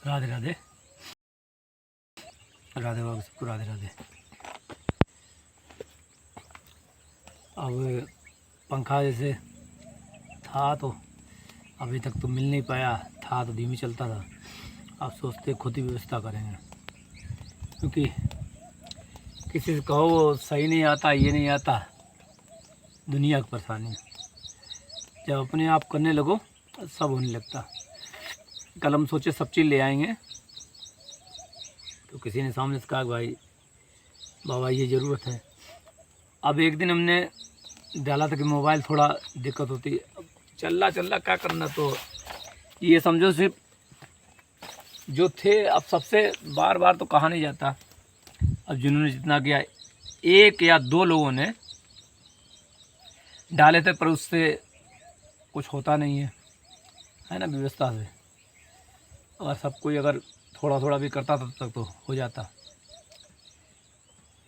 राधे राधे राधे बाबू सबको राधे राधे। अब पंखा जैसे था तो अभी तक तो मिल नहीं पाया था, तो धीमी चलता था। अब सोचते खुद ही व्यवस्था करेंगे, क्योंकि किसी से कहो वो सही नहीं आता, ये नहीं आता, दुनिया की परेशानी है। जब अपने आप करने लगो सब होने लगता। कल हम सोचे सब चीज़ ले आएंगे, तो किसी ने सामने से कहा भाई बाबा ये ज़रूरत है। अब एक दिन हमने डाला था कि मोबाइल थोड़ा दिक्कत होती, अब चल रहा क्या करना, तो ये समझो सिर्फ जो थे, अब सबसे बार बार तो कहा नहीं जाता। अब जिन्होंने जितना किया, एक या दो लोगों ने डाले थे, पर उससे कुछ होता नहीं है ना व्यवस्था से। अगर सब कोई अगर थोड़ा थोड़ा भी करता तब तक तो हो जाता।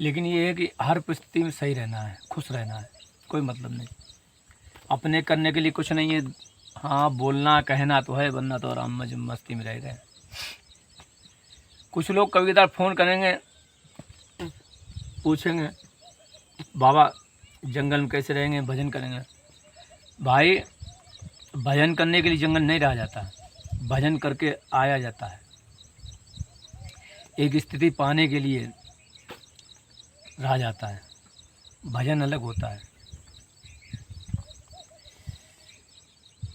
लेकिन ये है कि हर परिस्थिति में सही रहना है, खुश रहना है, कोई मतलब नहीं। अपने करने के लिए कुछ नहीं है। हाँ बोलना कहना तो है, वरना तो आराम मस्ती में रह गए। कुछ लोग कभी कभार फ़ोन करेंगे, पूछेंगे बाबा जंगल में कैसे रहेंगे, भजन करेंगे। भाई भजन करने के लिए जंगल नहीं रहा जाता, भजन करके आया जाता है। एक स्थिति पाने के लिए रहा जाता है, भजन अलग होता है।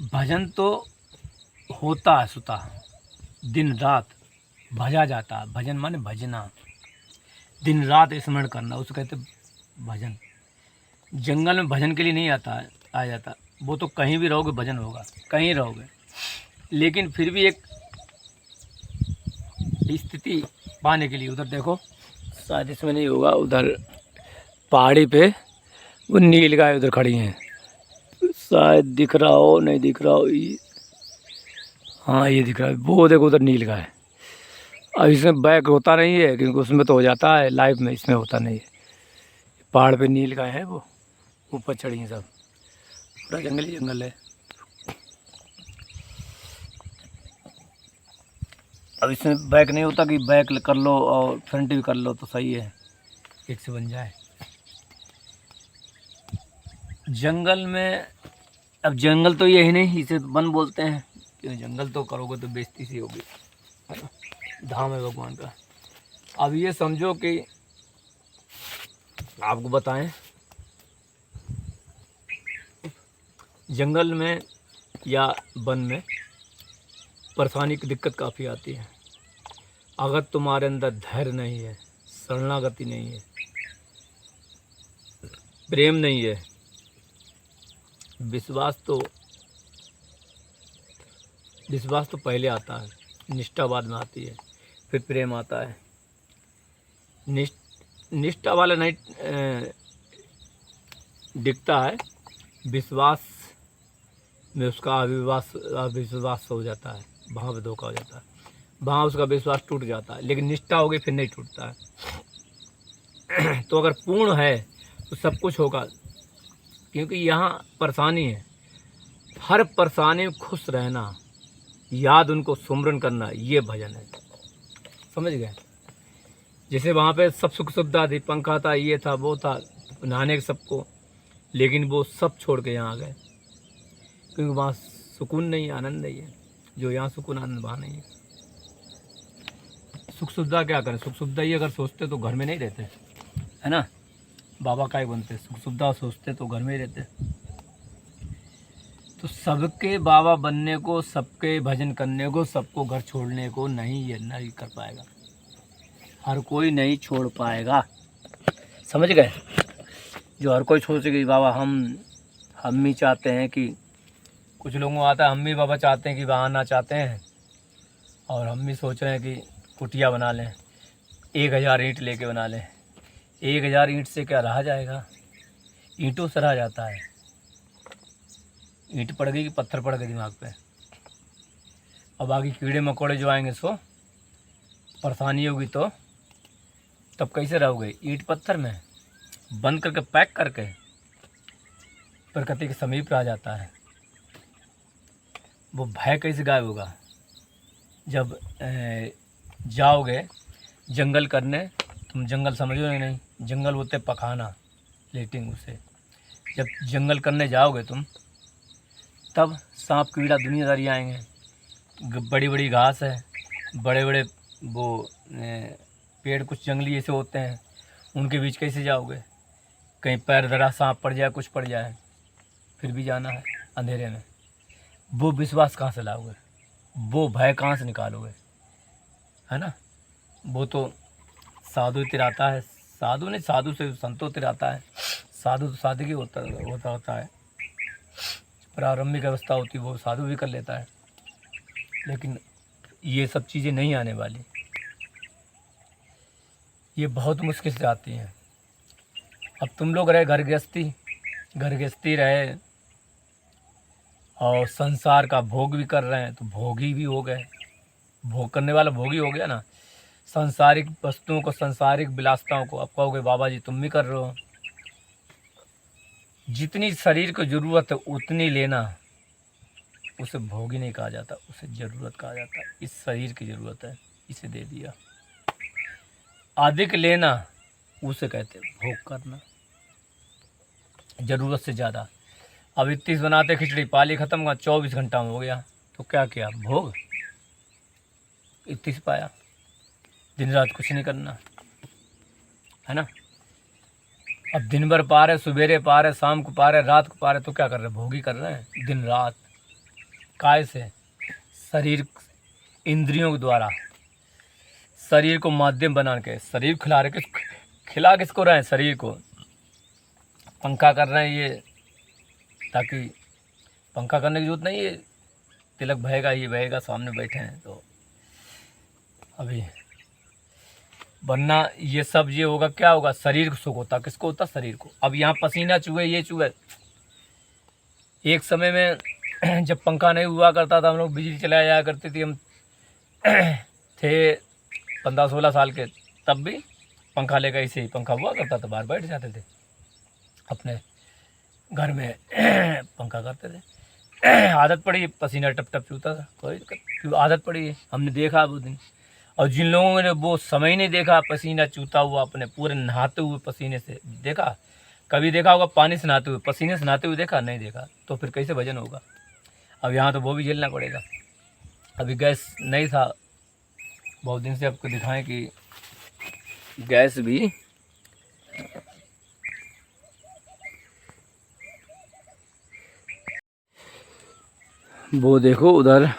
भजन तो होता है सुता, दिन रात भजा जाता है। भजन माने भजना, दिन रात स्मरण करना, उसको कहते भजन। जंगल में भजन के लिए नहीं आता है, आ जाता। वो तो कहीं भी रहोगे भजन होगा, कहीं रहोगे। लेकिन फिर भी एक स्थिति पाने के लिए, उधर देखो शायद इसमें नहीं होगा, उधर पहाड़ी पे वो नील गाय उधर खड़ी हैं, शायद दिख रहा हो नहीं दिख रहा हो ये, हाँ ये दिख रहा है, वो देखो उधर नील गाय। अब इसमें बैक होता नहीं है, क्योंकि उसमें तो हो जाता है लाइव में, इसमें होता नहीं है। पहाड़ पे नील गाय है, वो ऊपर चढ़ी हैं सब, पूरा जंगल ही जंगल है। अब इसमें बैक नहीं होता कि बैक कर लो और फ्रंट भी कर लो तो सही है, एक से बन जाए। जंगल में, अब जंगल तो ये ही नहीं, इसे वन बोलते हैं, क्योंकि जंगल तो करोगे तो बेइज्जती सी होगी, है ना, धाम है भगवान का। अब ये समझो कि आपको बताएं, जंगल में या वन में परेशानी की दिक्कत काफ़ी आती है। अगर तुम्हारे अंदर धैर्य नहीं है, शरणागति नहीं है, प्रेम नहीं है, विश्वास तो पहले आता है, निष्ठा बाद में आती है, फिर प्रेम आता है। निष्ठा वाला नहीं दिखता है, विश्वास में उसका अविश्वास हो जाता है, वहाँ पे धोखा हो जाता है, वहाँ उसका विश्वास टूट जाता है। लेकिन निष्ठा होगी फिर नहीं टूटता है। तो अगर पूर्ण है तो सब कुछ होगा, क्योंकि यहाँ परेशानी है, हर परेशानी में खुश रहना, याद उनको सुमरन करना, ये भजन है। समझ गए? जैसे वहाँ पे सब सुख सुविधा थी, पंखा था, ये था वो था, नहाने के सबको, लेकिन वो सब छोड़ के यहाँ आ गए, क्योंकि वहाँ सुकून नहीं है, आनंद नहीं है। जो यहाँ सुकून आनंद वहाँ नहीं है। सुख सुविधा क्या करें, सुख सुविधा ही अगर सोचते तो घर में नहीं रहते, है ना, बाबा का ही बनते। सुख सुविधा सोचते तो घर में ही रहते। तो सबके बाबा बनने को, सबके भजन करने को, सबको घर छोड़ने को नहीं, ये नहीं कर पाएगा, हर कोई नहीं छोड़ पाएगा। समझ गए? जो हर कोई सोचेगा बाबा हम ही चाहते हैं कि, कुछ लोगों को आता है हम भी बाबा चाहते हैं कि वहाँ आना चाहते हैं, और हम भी सोच रहे हैं कि कुटिया बना लें, 1000 ईंट लेके बना लें। 1000 ईंट से क्या रहा जाएगा? ईंटों से रहा जाता है। ईंट पड़ गई कि पत्थर पड़ गए दिमाग पे। अब आगे कीड़े मकोड़े जो आएंगे सो परेशानी होगी, तो तब कैसे रहोगे? ईंट पत्थर में बंद करके पैक करके प्रकृति के समीप रह जाता है, वो भय कैसे गायब होगा? जब जाओगे जंगल करने, तुम जंगल समझोगे नहीं, जंगल होते पखाना, लेटिंग उसे। जब जंगल करने जाओगे तुम, तब सांप कीड़ा दुनियादारी आएंगे, बड़ी बड़ी घास है, बड़े बड़े वो पेड़ कुछ जंगली ऐसे होते हैं, उनके बीच कैसे जाओगे? कहीं पैर धरा सांप पड़ जाए, कुछ पड़ जाए, फिर भी जाना है अंधेरे में। वो विश्वास कहाँ से लाओगे? वो भय कहाँ से निकालोगे? है ना। वो तो साधु तिराता है, साधु नहीं, साधु से संतो तिराता है। साधु तो सादगी होता है, प्रारंभिक अवस्था होती है, वो साधु भी कर लेता है। लेकिन ये सब चीज़ें नहीं आने वाली, ये बहुत मुश्किल से आती हैं। अब तुम लोग रहे घर गृहस्थी रहे और संसार का भोग भी कर रहे हैं, तो भोगी भी हो गए। भोग करने वाला भोगी हो गया ना। सांसारिक वस्तुओं को, सांसारिक विलासिताओं को, अब कहोगे बाबा जी तुम भी कर रहे हो। जितनी शरीर को ज़रूरत है उतनी लेना, उसे भोगी नहीं कहा जाता, उसे ज़रूरत कहा जाता है। इस शरीर की ज़रूरत है, इसे दे दिया। अधिक लेना उसे कहते हैं भोग करना, ज़रूरत से ज़्यादा। अब 31 बनाते खिचड़ी, पाली ख़त्म हुआ, 24 घंटा में हो गया, तो क्या किया? भोग। 31 पाया, दिन रात कुछ नहीं करना, है ना। अब दिन भर पा रहे, सवेरे पा रहे, शाम को पा रहे, रात को पा रहे, तो क्या कर रहे? भोगी कर रहे हैं दिन रात। काय से? शरीर, इंद्रियों के द्वारा शरीर को माध्यम बना के। शरीर खिला किसको रहे हैं? शरीर को। पंखा कर रहे हैं ये, ताकि पंखा करने की जरूरत नहीं है, तिलक बहेगा, ये बहेगा, सामने बैठे हैं तो अभी। वरना ये सब ये होगा, क्या होगा? शरीर को सुख होता, किसको होता? शरीर को। अब यहाँ पसीना चूहे, ये चूहे। एक समय में जब पंखा नहीं हुआ करता था, हम लोग बिजली चलाया जाया करती थी, हम थे 15-16 साल के, तब भी पंखा लेकर ऐसे ही पंखा हुआ करता था, बाहर बैठ जाते थे अपने घर में पंखा करते थे। आदत पड़ी, पसीना टप टप चूता था, कोई क्यों आदत पड़ी है, हमने देखा वो दिन। और जिन लोगों ने वो समय नहीं देखा पसीना चूता हुआ, अपने पूरे नहाते हुए पसीने से देखा, कभी देखा होगा पानी से नहाते हुए, पसीने से नहाते हुए देखा? नहीं देखा, तो फिर कैसे भजन होगा? अब यहाँ तो वो भी झेलना पड़ेगा। अभी गैस नहीं था बहुत दिन से, आपको दिखाएं कि गैस भी वो देखो उधर,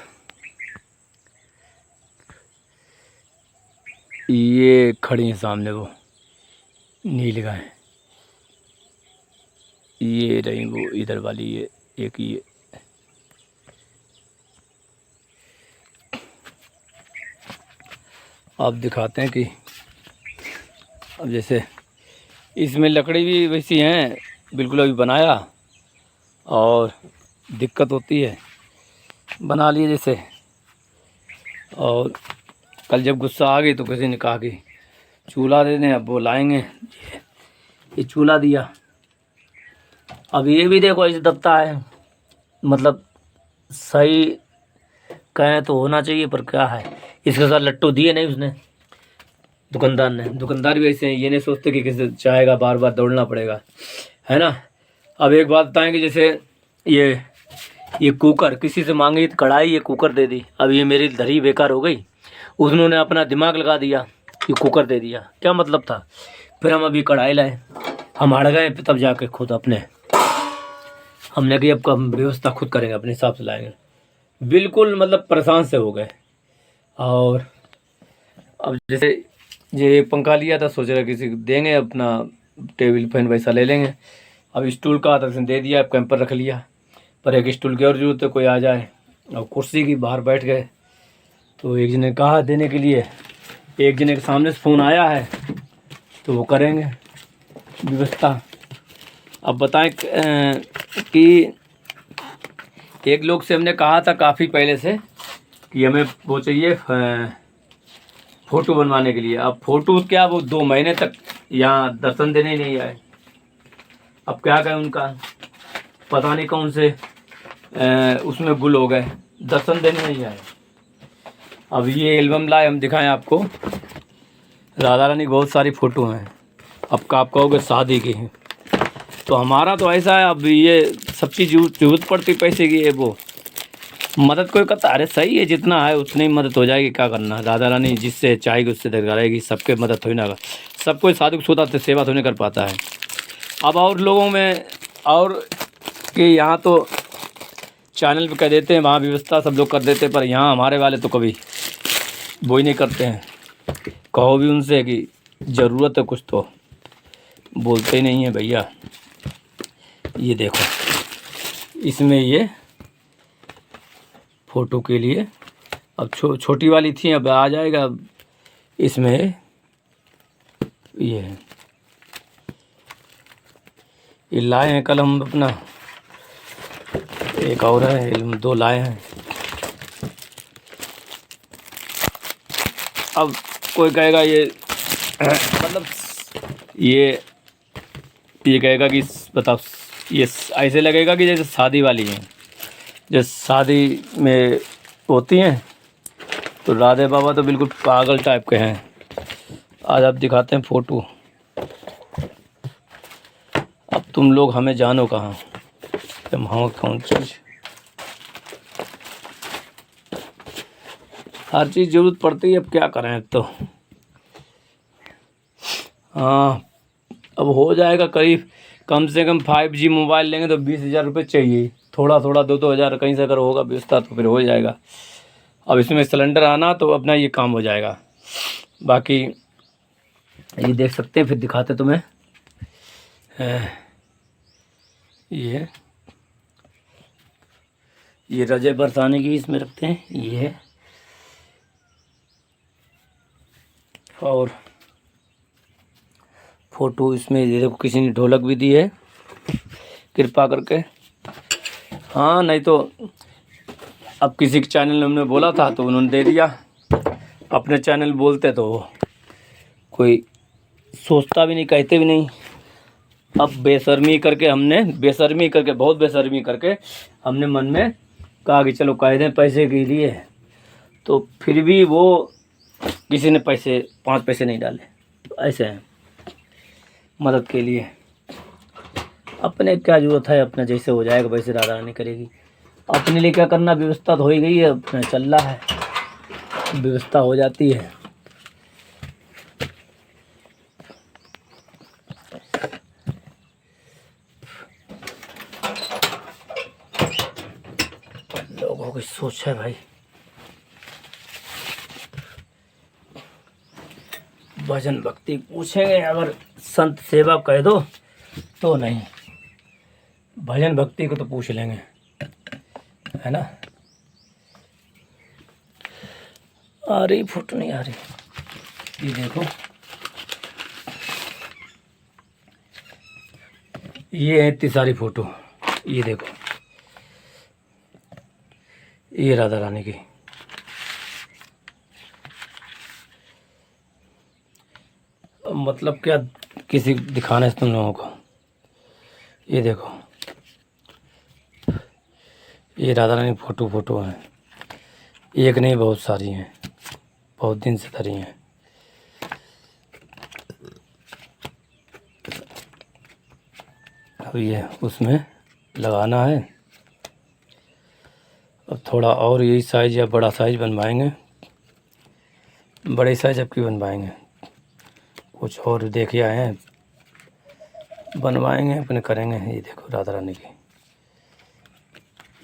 ये खड़ी है सामने वो नील गाय, ये रही वो इधर वाली, ये एक ये आप दिखाते हैं कि अब जैसे इसमें लकड़ी भी वैसी हैं, बिल्कुल अभी बनाया और दिक्कत होती है, बना लिए जैसे। और कल जब गुस्सा आ गई तो किसी ने कहा कि चूल्हा दे दें, अब वो लाएंगे, ये चूल्हा दिया। अब ये भी देखो ऐसे दबता है, मतलब सही कहें तो होना चाहिए, पर क्या है, इसके साथ लट्टू दिए नहीं उसने, दुकानदार ने। दुकानदार भी ऐसे हैं, ये नहीं सोचते कि किसी चाहेगा बार बार दौड़ना पड़ेगा, है ना। अब एक बात बताएंगे, जैसे ये कुकर किसी से मांगी तो कढ़ाई, ये कुकर दे दी। अब ये मेरी धरी बेकार हो गई, उन्होंने अपना दिमाग लगा दिया, ये कुकर दे दिया, क्या मतलब था? फिर हम अभी कढ़ाई लाए, हम हट गए, तब जाके खुद अपने हमने कि अब हम व्यवस्था खुद करेंगे, अपने हिसाब से लाएंगे। बिल्कुल मतलब परेशान से हो गए। और अब जैसे ये पंखा लिया था, सोच रहा किसी को देंगे, अपना टेबल फैन वैसा ले लेंगे। अब स्टूल का आता दे दिया, अब कैंपर रख लिया, पर एक स्टूल की और जरूरत है, कोई आ जाए। और कुर्सी की बाहर बैठ गए, तो एक जने कहा देने के लिए, एक जने के सामने से फ़ोन आया है, तो वो करेंगे व्यवस्था। अब बताएं कि एक लोग से हमने कहा था काफ़ी पहले से कि हमें वो चाहिए फ़ोटो बनवाने के लिए। अब फ़ोटो क्या, वो 2 महीने तक यहाँ दर्शन देने नहीं आए। अब क्या करें, उनका पता नहीं कौन से उसमें गुल हो गए, दर्शन देने नहीं आए। अब ये एल्बम लाए हम दिखाएं आपको। राधा रानी की बहुत सारी फ़ोटो हैं। अब का आप कहोगे शादी की हैं, तो हमारा तो ऐसा है, अब ये सब चीज़ जरूरत पड़ती पैसे की है, वो मदद कोई करता, अरे सही है, जितना है उतनी मदद हो जाएगी, क्या करना। राधा रानी जिससे चाहेगी उससे रहेगी, सबके मदद थोड़ी ना, सब कोई साधु सोता सेवा तो नहीं कर पाता है। अब और लोगों में और कि यहाँ तो चैनल पे कह देते हैं, वहाँ व्यवस्था सब लोग कर देते हैं, पर यहाँ हमारे वाले तो कभी वो ही नहीं करते हैं। कहो भी उनसे कि ज़रूरत है कुछ तो बोलते ही नहीं है भैया। ये देखो इसमें ये फ़ोटो के लिए अब छोटी वाली थी, अब आ जाएगा। अब इसमें ये लाए हैं कल हम अपना, एक और है, 2 लाए हैं। अब कोई कहेगा ये मतलब ये कहेगा कि बताओ, ये ऐसे लगेगा कि जैसे शादी वाली है, जैसे शादी में होती हैं। तो राधे बाबा तो बिल्कुल पागल टाइप के हैं। आज आप दिखाते हैं फ़ोटो। अब तुम लोग हमें जानो कहाँ, तुम हम कौन चीज़, हर चीज़ ज़रूरत पड़ती है, अब क्या करें। अब तो हाँ, अब हो जाएगा करीब, कम से कम 5G मोबाइल लेंगे तो 20,000 रुपये चाहिए। थोड़ा 2-2 हज़ार कहीं से अगर होगा व्यवस्था तो फिर हो जाएगा। अब इसमें सिलेंडर आना तो अपना ये काम हो जाएगा। बाकी ये देख सकते हैं, फिर दिखाते तुम्हें। ये रजे बरसाने की इसमें रखते हैं ये, और फ़ोटो इसमें ये देखो, किसी ने ढोलक भी दी है कृपा करके। हाँ, नहीं तो अब किसी के चैनल में हमने बोला था तो उन्होंने दे दिया। अपने चैनल बोलते तो कोई सोचता भी नहीं, कहते भी नहीं। अब बेशर्मी करके बहुत बेशर्मी करके हमने मन में कहा कि चलो कह दें पैसे के लिए, तो फिर भी वो किसी ने 5 पैसे नहीं डाले। तो ऐसे हैं मदद के लिए। अपने क्या ज़रूरत है, अपना जैसे हो जाएगा वैसे राधा रानी करेगी। अपने लिए क्या करना, व्यवस्था तो हो ही गई है, अपना चल रहा है, व्यवस्था हो जाती है। लोगों की सोच है भाई, भजन भक्ति पूछेंगे, अगर संत सेवा कह दो तो नहीं, भजन भक्ति को तो पूछ लेंगे, है ना। आ रही फोटो, नहीं आ रही, ये देखो, ये है इतनी सारी फ़ोटो। ये देखो, ये राधा रानी की। मतलब क्या किसी दिखाने से तुम लोगों को। ये देखो, ये राधा रानी फ़ोटो है, एक नहीं बहुत सारी हैं, बहुत दिन से धरी हैं। अब ये उसमें लगाना है। अब थोड़ा और यही साइज़ या बड़ा साइज़ बनवाएंगे, बड़े साइज़ अब की बनवाएंगे, कुछ और देखे आए हैं, बनवाएंगे अपने करेंगे। ये देखो राधा रानी की,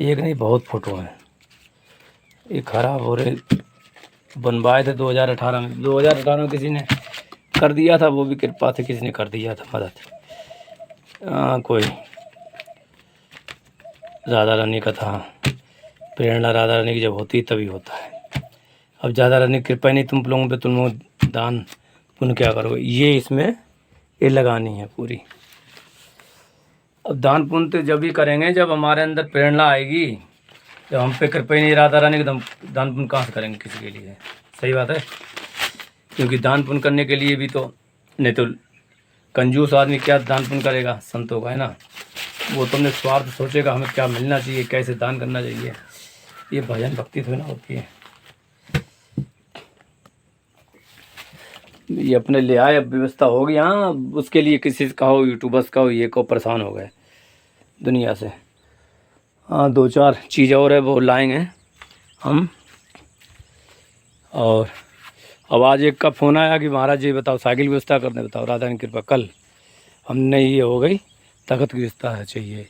एक नहीं बहुत फ़ोटो हैं। ये ख़राब हो रहे, बनवाए थे 2018 में। 2018 में किसी ने कर दिया था, वो भी कृपा से किसी ने कर दिया था मदद। कोई राधा रानी का था, प्रेरणा राधा रानी की जब होती तभी होता है। अब ज़्यादा रानी की कृपा ही नहीं तुम लोगों पे, तुम लोग दान पुण्य क्या करोगे। ये इसमें ये लगानी है पूरी। अब दान पुण्य तो जब भी करेंगे जब हमारे अंदर प्रेरणा आएगी। जब हम पे कृपा ही नहीं राधा रानी की, दान पुण्य कहाँ से करेंगे किसी के लिए। सही बात है, क्योंकि दान पुण्य करने के लिए भी तो, नहीं तो कंजूस आदमी क्या दान पुण्य करेगा संतों का, है ना। वो तुमने स्वार्थ सोचेगा हमें क्या मिलना चाहिए, कैसे दान करना चाहिए। ये भजन भक्ति थोड़ी ना होती है। ये अपने ले आए, अब व्यवस्था हो गई। हाँ, उसके लिए किसी से कहो, यूट्यूबर्स कहो, ये कहो, परेशान हो गए दुनिया से। हाँ, 2-4 चीज़ और है वो लाएंगे हम। और अब आज एक का फ़ोन आया कि महाराज जी बताओ साइकिल की व्यवस्था करने, बताओ राधा की कृपा। कल हमने ये हो गई, तख्त की व्यवस्था चाहिए।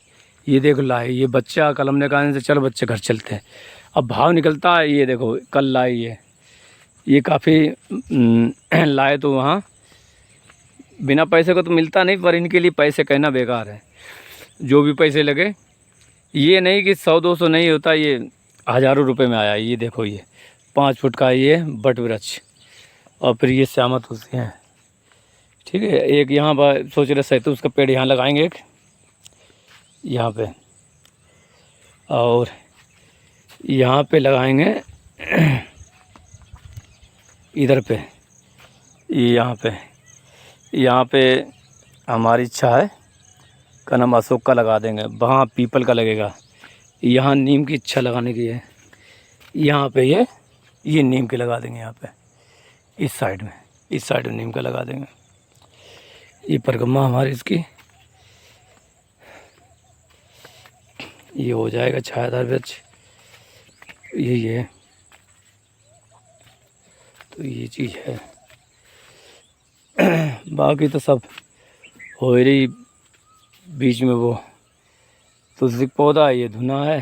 ये देखो लाए, ये बच्चा कल हमने कहा इनसे चलो बच्चे घर चलते हैं, अब भाव निकलता है। ये देखो कल लाए ये काफ़ी लाए तो वहाँ बिना पैसे को तो मिलता नहीं, पर इनके लिए पैसे कहना बेकार है। जो भी पैसे लगे, ये नहीं कि 100-200 नहीं होता, ये हज़ारों रुपए में आया। ये देखो ये 5 फुट का ये बट वृक्ष, और फिर ये श्यामा तुलसी हैं। ठीक है, एक यहाँ पर सोच रहे सैतूस का पेड़ यहाँ लगाएंगे, एक यहाँ पे, और यहाँ पे लगाएंगे इधर पे, यहाँ पे हमारी इच्छा है का नाम अशोक का लगा देंगे, वहाँ पीपल का लगेगा, यहाँ नीम की इच्छा लगाने की है। यहाँ पे ये नीम के लगा देंगे, यहाँ पे इस साइड में नीम का लगा देंगे। ये परिक्रमा हमारी इसकी ये हो जाएगा छायादार वृक्ष, यही है। तो ये चीज़ है। बाकी तो सब हो रही, बीच में वो तुलसी पौधा, ये धुना है।